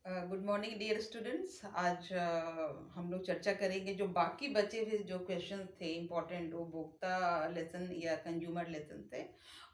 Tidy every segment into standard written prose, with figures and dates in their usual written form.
Good morning dear students. आज हम लोग चर्चा करेंगे जो बाकी बचे हुए जो क्वेश्चन थे इम्पोर्टेंट, वो उपभोक्ता लेसन या कंज्यूमर लेसन थे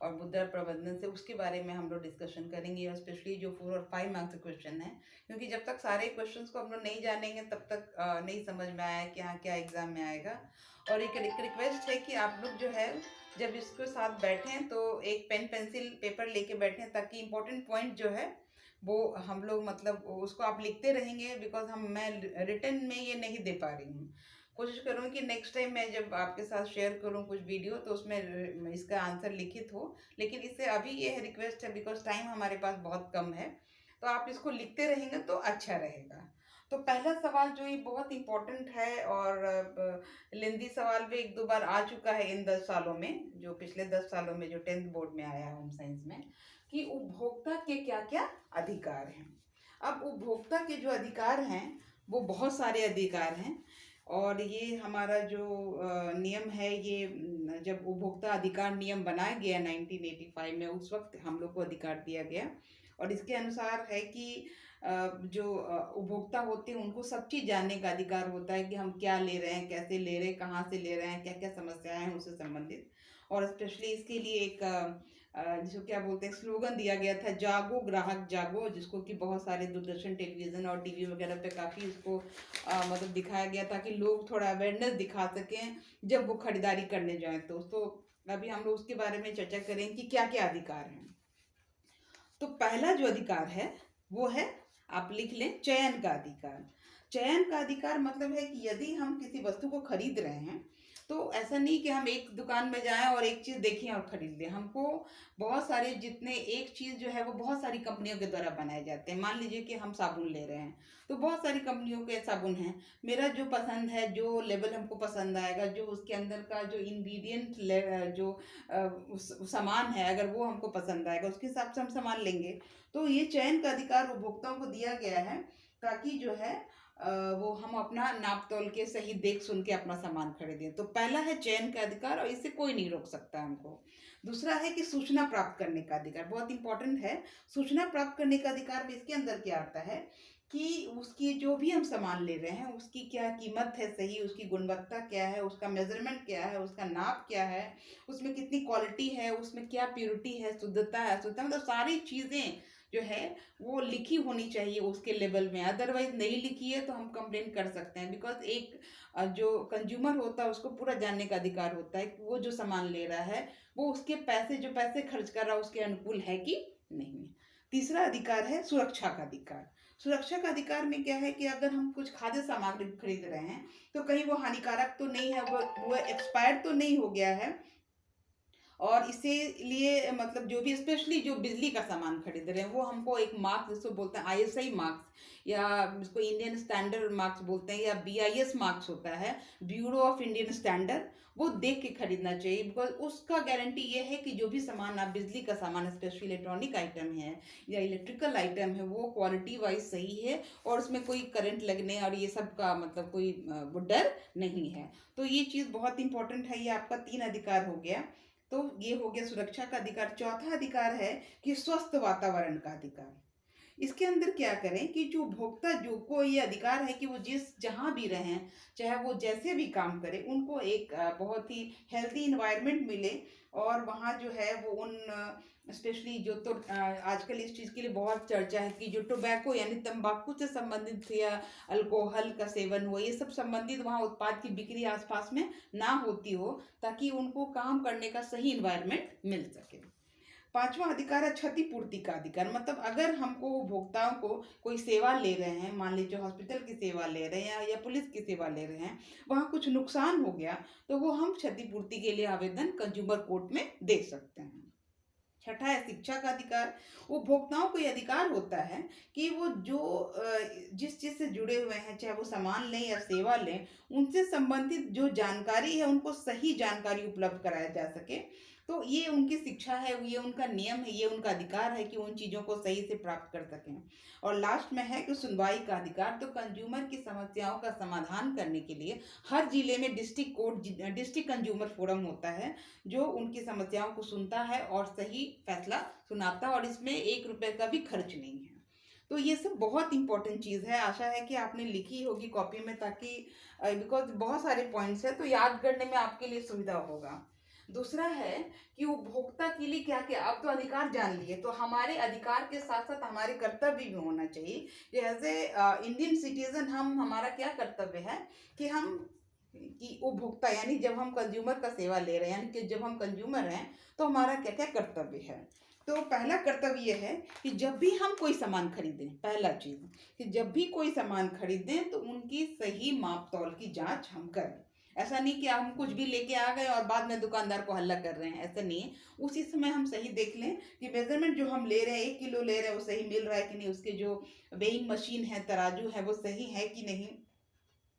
और मुद्रा प्रबंधन से उसके बारे में हम लोग डिस्कशन करेंगे, और स्पेशली जो 4 और 5 मार्क्स के क्वेश्चन हैं, क्योंकि जब तक सारे क्वेश्चंस को हम लोग नहीं जानेंगे तब तक नहीं समझ में आया कि हाँ क्या एग्जाम में आएगा। और एक रिक्वेस्ट है कि आप लोग जो है जब इसके साथ बैठें तो एक पेन पेंसिल पेपर लेके बैठें, ताकि इम्पोर्टेंट पॉइंट जो है वो हम लोग मतलब उसको आप लिखते रहेंगे, बिकॉज मैं रिटर्न में ये नहीं दे पा रही हूँ। कोशिश करूँ कि नेक्स्ट टाइम मैं जब आपके साथ शेयर करूँ कुछ वीडियो तो उसमें इसका आंसर लिखित हो, लेकिन इससे अभी ये रिक्वेस्ट है बिकॉज टाइम हमारे पास बहुत कम है, तो आप इसको लिखते रहेंगे तो अच्छा रहेगा। तो पहला सवाल जो ये बहुत इम्पोर्टेंट है और लेंदी सवाल भी 1-2 बार आ चुका है इन 10 सालों में, जो पिछले 10 सालों में जो 10th बोर्ड में आया है होम साइंस में, कि उपभोक्ता के क्या क्या अधिकार हैं। अब उपभोक्ता के जो अधिकार हैं वो बहुत सारे अधिकार हैं, और ये हमारा जो नियम है, ये जब उपभोक्ता अधिकार नियम बनाया गया 1985 में, उस वक्त हम लोग को अधिकार दिया गया। और इसके अनुसार है कि जो उपभोक्ता होते हैं उनको सब चीज़ जानने का अधिकार होता है कि हम क्या ले रहे हैं, कैसे ले रहे हैं, कहाँ से ले रहे हैं, क्या क्या समस्याएं हैं उससे संबंधित। और स्पेशली इसके लिए एक जिसको क्या बोलते हैं स्लोगन दिया गया था, जागो ग्राहक जागो, जिसको कि बहुत सारे दूरदर्शन टेलीविज़न और टीवी वगैरह पे काफ़ी इसको मतलब दिखाया गया ताकि लोग थोड़ा अवेयरनेस दिखा सकें जब वो खरीदारी करने जाएं। तो अभी हम लोग उसके बारे में चर्चा करें कि क्या क्या अधिकार हैं। तो पहला जो अधिकार है वो है, आप लिख लें, चयन का अधिकार। चयन का अधिकार मतलब है कि यदि हम किसी वस्तु को खरीद रहे हैं तो ऐसा नहीं कि हम एक दुकान में जाएं और एक चीज़ देखें और खरीद लें। हमको बहुत सारे, जितने एक चीज़ जो है वो बहुत सारी कंपनियों के द्वारा बनाए जाते हैं। मान लीजिए कि हम साबुन ले रहे हैं तो बहुत सारी कंपनियों के साबुन हैं। मेरा जो पसंद है, जो लेवल हमको पसंद आएगा, जो उसके अंदर का जो इंग्रेडिएंट जो उस सामान है, अगर वो हमको पसंद आएगा उसके हिसाब से हम सामान लेंगे। तो ये चयन का अधिकार उपभोक्ताओं को दिया गया है ताकि जो है वो हम अपना नाप तोल के सही देख सुन के अपना सामान खरीदें। तो पहला है चयन का अधिकार, और इससे कोई नहीं रोक सकता हमको। दूसरा है कि सूचना प्राप्त करने का अधिकार, बहुत इंपॉर्टेंट है। सूचना प्राप्त करने का अधिकार में इसके अंदर क्या आता है कि उसकी जो भी हम सामान ले रहे हैं उसकी क्या कीमत है सही, उसकी गुणवत्ता क्या है, उसका मेजरमेंट क्या है, उसका नाप क्या है, उसमें कितनी क्वालिटी है, उसमें क्या प्योरिटी है, शुद्धता है अशुद्धता, मतलब सारी चीज़ें जो है वो लिखी होनी चाहिए उसके लेवल में। अदरवाइज नहीं लिखी है तो हम कंप्लेन कर सकते हैं, बिकॉज एक जो कंज्यूमर होता है उसको पूरा जानने का अधिकार होता है कि वो जो सामान ले रहा है वो उसके पैसे, जो पैसे खर्च कर रहा है उसके अनुकूल है कि नहीं। तीसरा अधिकार है सुरक्षा का अधिकार। सुरक्षा का अधिकार में क्या है कि अगर हम कुछ खाद्य सामग्री खरीद रहे हैं तो कहीं वो हानिकारक तो नहीं है, वो एक्सपायर्ड तो नहीं हो गया है। और इसीलिए मतलब जो भी स्पेशली जो बिजली का सामान खरीद रहे हैं वो हमको एक मार्क्स, जिसको बोलते हैं आईएसआई मार्क्स, या इसको इंडियन स्टैंडर्ड मार्क्स बोलते हैं, या बीआईएस मार्क्स होता है, ब्यूरो ऑफ इंडियन स्टैंडर्ड, वो देख के खरीदना चाहिए। बिकॉज उसका गारंटी ये है कि जो भी सामान आप, बिजली का सामान स्पेशली इलेक्ट्रॉनिक आइटम है या इलेक्ट्रिकल आइटम है, वो क्वालिटी वाइज सही है और उसमें कोई करंट लगने और ये सब का मतलब कोई वो डर नहीं है। तो ये चीज़ बहुत इंपॉर्टेंट है। ये आपका 3 अधिकार हो गया। तो ये हो गया सुरक्षा का अधिकार। चौथा अधिकार है कि स्वस्थ वातावरण का अधिकार। इसके अंदर क्या करें कि जो उपभोक्ता जो को ये अधिकार है कि वो जिस जहाँ भी रहें, चाहे वो जैसे भी काम करें, उनको एक बहुत ही हेल्दी इन्वायरमेंट मिले। और वहाँ जो है वो उन स्पेशली जो तो आजकल इस चीज़ के लिए बहुत चर्चा है कि जो टोबैको यानी तंबाकू से संबंधित या अल्कोहल का सेवन हो, ये सब संबंधित वहाँ उत्पाद की बिक्री आसपास में ना होती हो, ताकि उनको काम करने का सही इन्वायरमेंट मिल सके। पांचवा अधिकार है क्षतिपूर्ति का अधिकार। मतलब अगर हमको उपभोक्ताओं को कोई सेवा ले रहे हैं, मान लीजिए हॉस्पिटल की सेवा ले रहे हैं या पुलिस की सेवा ले रहे हैं, वहाँ कुछ नुकसान हो गया तो वो हम क्षतिपूर्ति के लिए आवेदन कंज्यूमर कोर्ट में दे सकते हैं। छठा है शिक्षा का अधिकार। उपभोक्ताओं को ये अधिकार होता है कि वो जो जिस चीज़ से जुड़े हुए हैं, चाहे वो सामान लें या सेवा लें, उनसे संबंधित जो जानकारी है उनको सही जानकारी उपलब्ध कराया जा सके। तो ये उनकी शिक्षा है, ये उनका नियम है, ये उनका अधिकार है कि उन चीज़ों को सही से प्राप्त कर सकें। और लास्ट में है कि सुनवाई का अधिकार। तो कंज्यूमर की समस्याओं का समाधान करने के लिए हर जिले में district court, district consumer forum होता है, जो उनकी समस्याओं को सुनता है और सही फैसला सुनाता है, और इसमें 1 रुपए का भी खर्च नहीं है। तो ये सब बहुत इंपॉर्टेंट चीज़ है, आशा है कि आपने लिखी होगी कॉपी में, ताकि बिकॉज बहुत सारे पॉइंट्स है तो याद करने में आपके लिए सुविधा होगा। दूसरा है कि उपभोक्ता के लिए क्या क्या, आप तो अधिकार जान लिए, तो हमारे अधिकार के साथ साथ हमारे कर्तव्य भी होना चाहिए। एज ए इंडियन सिटीजन हम, हमारा क्या कर्तव्य है कि हम, कि उपभोक्ता यानी जब हम कंज्यूमर का सेवा ले रहे हैं, यानी कि जब हम कंज्यूमर हैं तो हमारा क्या क्या कर्तव्य है। तो पहला कर्तव्य यह है कि जब भी हम कोई सामान खरीदें, पहला चीज़ कि जब भी कोई सामान खरीदें तो उनकी सही माप तौल की जांच हम करें। ऐसा नहीं कि हम कुछ भी लेके आ गए और बाद में दुकानदार को हल्ला कर रहे हैं, ऐसा नहीं है। उसी समय हम सही देख लें कि मेजरमेंट जो हम ले रहे हैं, 1 किलो ले रहे हैं, वो सही मिल रहा है कि नहीं, उसके जो वेइंग मशीन है, तराजू है, वो सही है कि नहीं।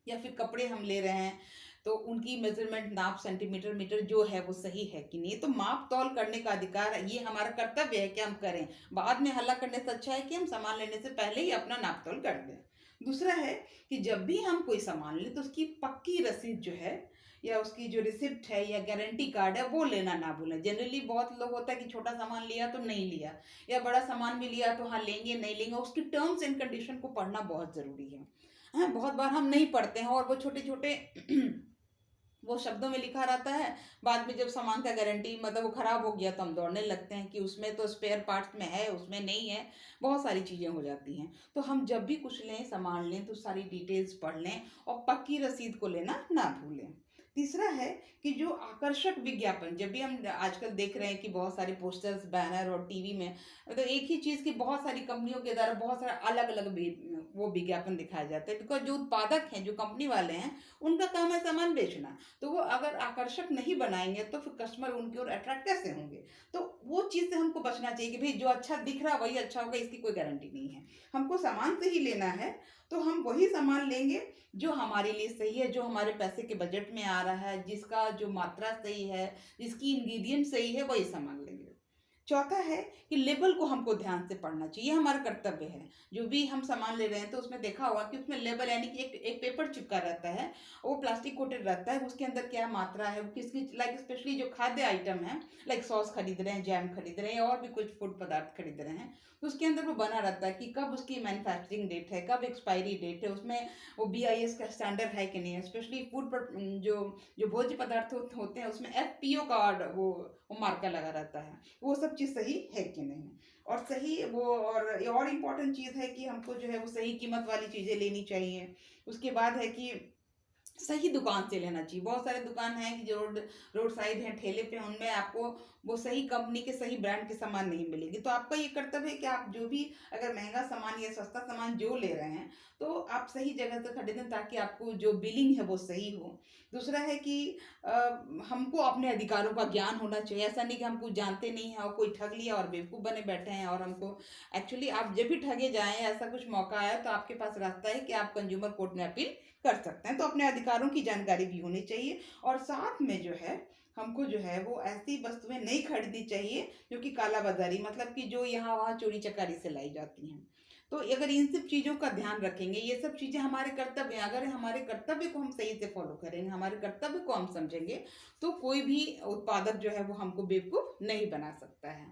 या फिर कपड़े हम ले रहे हैं तो उनकी मेजरमेंट, नाप, सेंटीमीटर, मीटर जो है वो सही है कि नहीं। तो माप तौल करने का अधिकार है, ये हमारा कर्तव्य है कि हम करें। बाद में हल्ला करने से अच्छा है कि हम सामान लेने से पहले ही अपना नाप तौल कर दें। दूसरा है कि जब भी हम कोई सामान लें तो उसकी पक्की रसीद जो है, या उसकी जो रिसिप्ट है या गारंटी कार्ड है, वो लेना ना भूलें। जनरली बहुत लोग होता है कि छोटा सामान लिया तो नहीं लिया, या बड़ा सामान भी लिया तो हाँ लेंगे नहीं लेंगे, उसकी टर्म्स एंड कंडीशन को पढ़ना बहुत ज़रूरी है। हाँ, बहुत बार हम नहीं पढ़ते हैं और वो छोटे छोटे वो शब्दों में लिखा रहता है। बाद में जब सामान का गारंटी मतलब वो खराब हो गया तो हम दौड़ने लगते हैं कि उसमें तो स्पेयर पार्ट्स में है, उसमें नहीं है, बहुत सारी चीज़ें हो जाती हैं। तो हम जब भी कुछ लें, सामान लें, तो सारी डिटेल्स पढ़ लें और पक्की रसीद को लेना ना भूलें। तीसरा है कि जो आकर्षक विज्ञापन, जब भी हम आजकल देख रहे हैं कि बहुत सारे पोस्टर्स, बैनर और टीवी में तो एक ही चीज़ की बहुत सारी कंपनियों के द्वारा बहुत सारे अलग अलग वो विज्ञापन दिखाए जाते हैं। बिकॉज जो उत्पादक हैं, जो कंपनी वाले हैं, उनका काम है सामान बेचना। तो वो अगर आकर्षक नहीं बनाएंगे तो फिर कस्टमर उनकी ओर अट्रैक्ट कैसे होंगे। तो वो चीज़ से हमको बचना चाहिए कि भाई जो अच्छा दिख रहा है वही अच्छा होगा, इसकी कोई गारंटी नहीं है। हमको सामान से ही लेना है तो हम वही सामान लेंगे जो हमारे लिए सही है, जो हमारे पैसे के बजट में आ रहा है, जिसका जो मात्रा सही है, जिसकी इंग्रेडिएंट सही है, वही सामान लेंगे। चौथा है कि लेबल को हमको ध्यान से पढ़ना चाहिए, हमारा कर्तव्य है। जो भी हम सामान ले रहे हैं तो उसमें देखा होगा कि उसमें लेबल यानी कि एक एक पेपर चिपका रहता है, वो प्लास्टिक कोटेड रहता है, उसके अंदर क्या मात्रा है, वो किसकी, लाइक स्पेशली जो खाद्य आइटम है, लाइक सॉस खरीद रहे हैं, जैम खरीद रहे हैं और भी कुछ फूड पदार्थ खरीद रहे हैं, तो उसके अंदर वो बना रहता है कि कब उसकी मैन्युफैक्चरिंग डेट है, कब एक्सपायरी डेट है, उसमें वो BIS का स्टैंडर्ड है कि नहीं है। स्पेशली फूड पर जो जो भोज्य पदार्थ होते हैं उसमें FPO का वो मार्का लगा रहता है, वो सब चीज़ सही है कि नहीं। और सही वो, और इम्पोर्टेंट चीज़ है कि हमको जो है वो सही कीमत वाली चीज़ें लेनी चाहिए। उसके बाद है कि सही दुकान से लेना चाहिए। बहुत सारे दुकान हैं कि जो रोड साइड हैं, ठेले पे, उनमें आपको वो सही कंपनी के, सही ब्रांड के सामान नहीं मिलेगी। तो आपका ये कर्तव्य है कि आप जो भी अगर महंगा सामान या सस्ता सामान जो ले रहे हैं तो आप सही जगह से खरीदें, ताकि आपको जो बिलिंग है वो सही हो। दूसरा है कि अ, हमको अपने अधिकारों का ज्ञान होना चाहिए। ऐसा नहीं कि हम कुछ जानते नहीं हैं और कोई ठग लिया और बेवकूफ़ बने बैठे हैं और हमको, एक्चुअली आप जब भी ठगे जाएँ, ऐसा कुछ मौका आया तो आपके पास रास्ता है कि आप कंज्यूमर कोर्ट में अपील कर सकते हैं। तो अपने अधिकारों की जानकारी भी होनी चाहिए। और साथ में जो है हमको जो है वो ऐसी वस्तुएं नहीं खरीदनी चाहिए जो कि काला बाजारी, मतलब कि जो यहाँ वहाँ चोरी चकारी से लाई जाती हैं। तो अगर इन सब चीज़ों का ध्यान रखेंगे, ये सब चीज़ें हमारे कर्तव्य हैं, अगर हमारे कर्तव्य को हम सही से फॉलो करेंगे, हमारे कर्तव्य को हम समझेंगे, तो कोई भी उत्पादक जो है वो हमको बेवकूफ़ नहीं बना सकता है।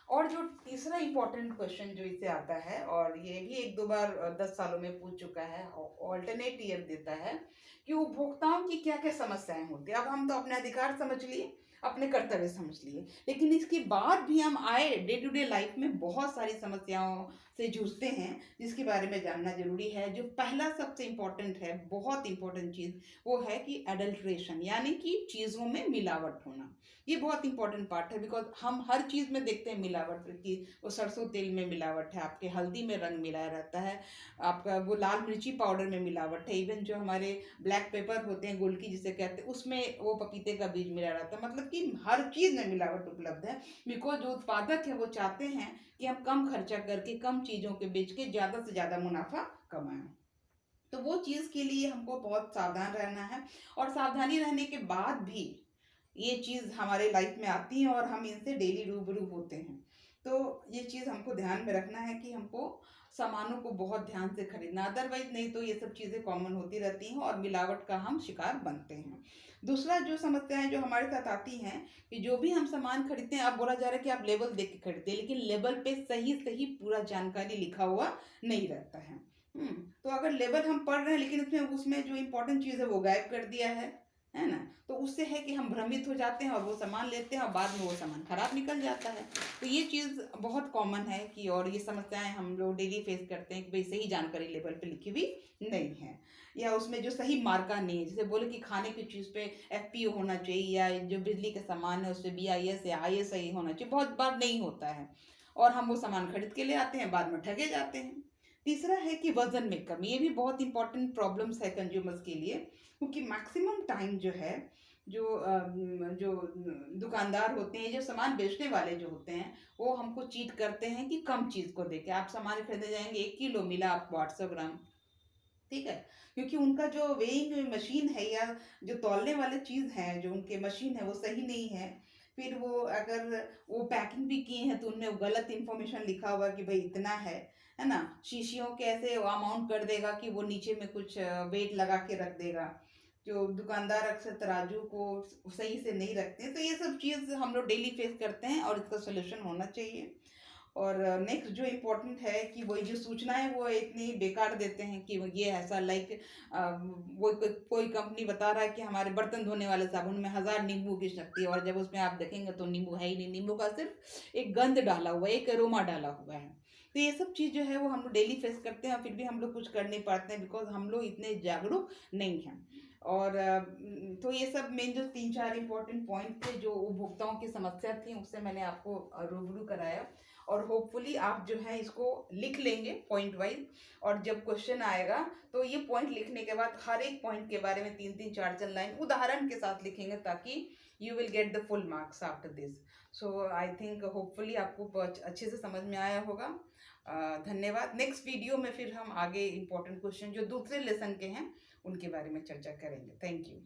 और जो तीसरा इम्पोर्टेंट क्वेश्चन जो इससे आता है, और ये भी 1-2 बार 10 सालों में पूछ चुका है, ऑल्टरनेट ईयर देता है कि उपभोक्ताओं की क्या क्या समस्याएं होती है। अब हम तो अपने अधिकार समझ लिए, अपने कर्तव्य समझ लिए, लेकिन इसके बाद भी हम आए डे टू डे लाइफ में बहुत सारी समस्याओं से जूझते हैं, जिसके बारे में जानना जरूरी है। जो पहला सबसे इम्पोर्टेंट है, बहुत इम्पोर्टेंट चीज़, वो है कि एडल्ट्रेशन, यानी कि चीज़ों में मिलावट होना। ये बहुत इंपॉर्टेंट पार्ट है, बिकॉज हम हर चीज़ में देखते हैं मिलावट की। वो सरसों तेल में मिलावट है, आपके हल्दी में रंग मिलाया रहता है, आपका वो लाल मिर्ची पाउडर में मिलावट है, इवन जो हमारे ब्लैक पेपर होते हैं, गोलकी जिसे कहते हैं, उसमें वो पपीते का बीज मिला रहता है। मतलब कि हर चीज़ में मिलावट उपलब्ध है, बिकॉज जो उत्पादक है वो चाहते हैं कि हम कम खर्चा करके, कम चीज़ों के बेच के ज़्यादा से ज़्यादा मुनाफा कमाएं। तो वो चीज़ के लिए हमको बहुत सावधान रहना है। और सावधानी रहने के बाद भी ये चीज़ हमारे लाइफ में आती है और हम इनसे डेली रूबरू होते हैं। तो ये चीज़ हमको ध्यान में रखना है कि हमको सामानों को बहुत ध्यान से खरीदना, अदरवाइज नहीं तो ये सब चीज़ें कॉमन होती रहती हैं और मिलावट का हम शिकार बनते हैं। दूसरा जो समस्याएं जो हमारे साथ आती हैं कि जो भी हम सामान खरीदते हैं, अब बोला जा रहा है कि आप लेबल देख के खरीदते हैं, लेकिन लेबल पे सही सही पूरा जानकारी लिखा हुआ नहीं रहता है। तो अगर लेबल हम पढ़ रहे हैं लेकिन उसमें उसमें जो इम्पोर्टेंट चीज़ है वो गायब कर दिया है ना, तो उससे है कि हम भ्रमित हो जाते हैं और वो सामान लेते हैं और बाद में वो सामान खराब निकल जाता है। तो ये चीज़ बहुत कॉमन है कि, और ये समस्याएं हम लोग डेली फेस करते हैं कि भाई सही जानकारी लेबल पे लिखी हुई नहीं है, या उसमें जो सही मार्का नहीं है। जैसे बोले कि खाने की चीज़ पे एफपीओ होना चाहिए, या जो बिजली के सामान है उस पर बीआईएस या आईएसआई होना चाहिए, बहुत बार नहीं होता है और हम वो सामान खरीद के ले आते हैं, बाद में ठगे जाते हैं। तीसरा है कि वजन में कमी, ये भी बहुत इंपॉर्टेंट प्रॉब्लम्स है कंज्यूमर्स के लिए, क्योंकि मैक्सिमम टाइम जो है जो दुकानदार होते हैं, जो सामान बेचने वाले जो होते हैं, वो हमको चीट करते हैं कि कम चीज़ को देके आप सामान खरीदने जाएंगे 1 किलो, मिला आपको 800 ग्राम। ठीक है, क्योंकि उनका जो वेइंग मशीन है या जो तौलने वाली चीज़ है, जो उनके मशीन है वो सही नहीं है। फिर वो अगर वो पैकिंग भी किए हैं तो उनने वो गलत इन्फॉर्मेशन लिखा हुआ कि भाई इतना है ना, शीशियों के ऐसे अमाउंट कर देगा कि वो नीचे में कुछ वेट लगा के रख देगा। जो दुकानदार अक्सर तराजू को सही से नहीं रखते हैं। तो ये सब चीज़ हम लोग डेली फेस करते हैं और इसका सोल्यूशन होना चाहिए। और नेक्स्ट जो इम्पोर्टेंट है कि वही जो सूचनाएं वो इतनी बेकार देते हैं कि ये ऐसा लाइक वो कोई कंपनी बता रहा है कि हमारे बर्तन धोने वाले साबुन में 1000 नींबू की शक्ति है, और जब उसमें आप देखेंगे तो नींबू है ही नहीं, नींबू का सिर्फ एक गंध डाला हुआ है, एक अरोमा डाला हुआ है। तो ये सब चीज़ जो है वो हम लोग डेली फेस करते हैं और फिर भी हम लोग कुछ कर नहीं पाते हैं, बिकॉज हम लोग इतने जागरूक नहीं हैं। और तो ये सब मेन जो 3-4 इम्पोर्टेंट पॉइंट थे जो उपभोक्ताओं की समस्या थी, उससे मैंने आपको रूबरू कराया। और होपफुली आप जो है इसको लिख लेंगे पॉइंट वाइज, और जब क्वेश्चन आएगा तो ये पॉइंट लिखने के बाद हर एक पॉइंट के बारे में 3-3 4 4 लाइन उदाहरण के साथ लिखेंगे, ताकि you will get the full marks after this. So I think hopefully आपको अच्छे से समझ में आया होगा। धन्यवाद। नेक्स्ट वीडियो में फिर हम आगे इम्पोर्टेंट क्वेश्चन जो दूसरे लेसन के हैं उनके बारे में चर्चा करेंगे। Thank you.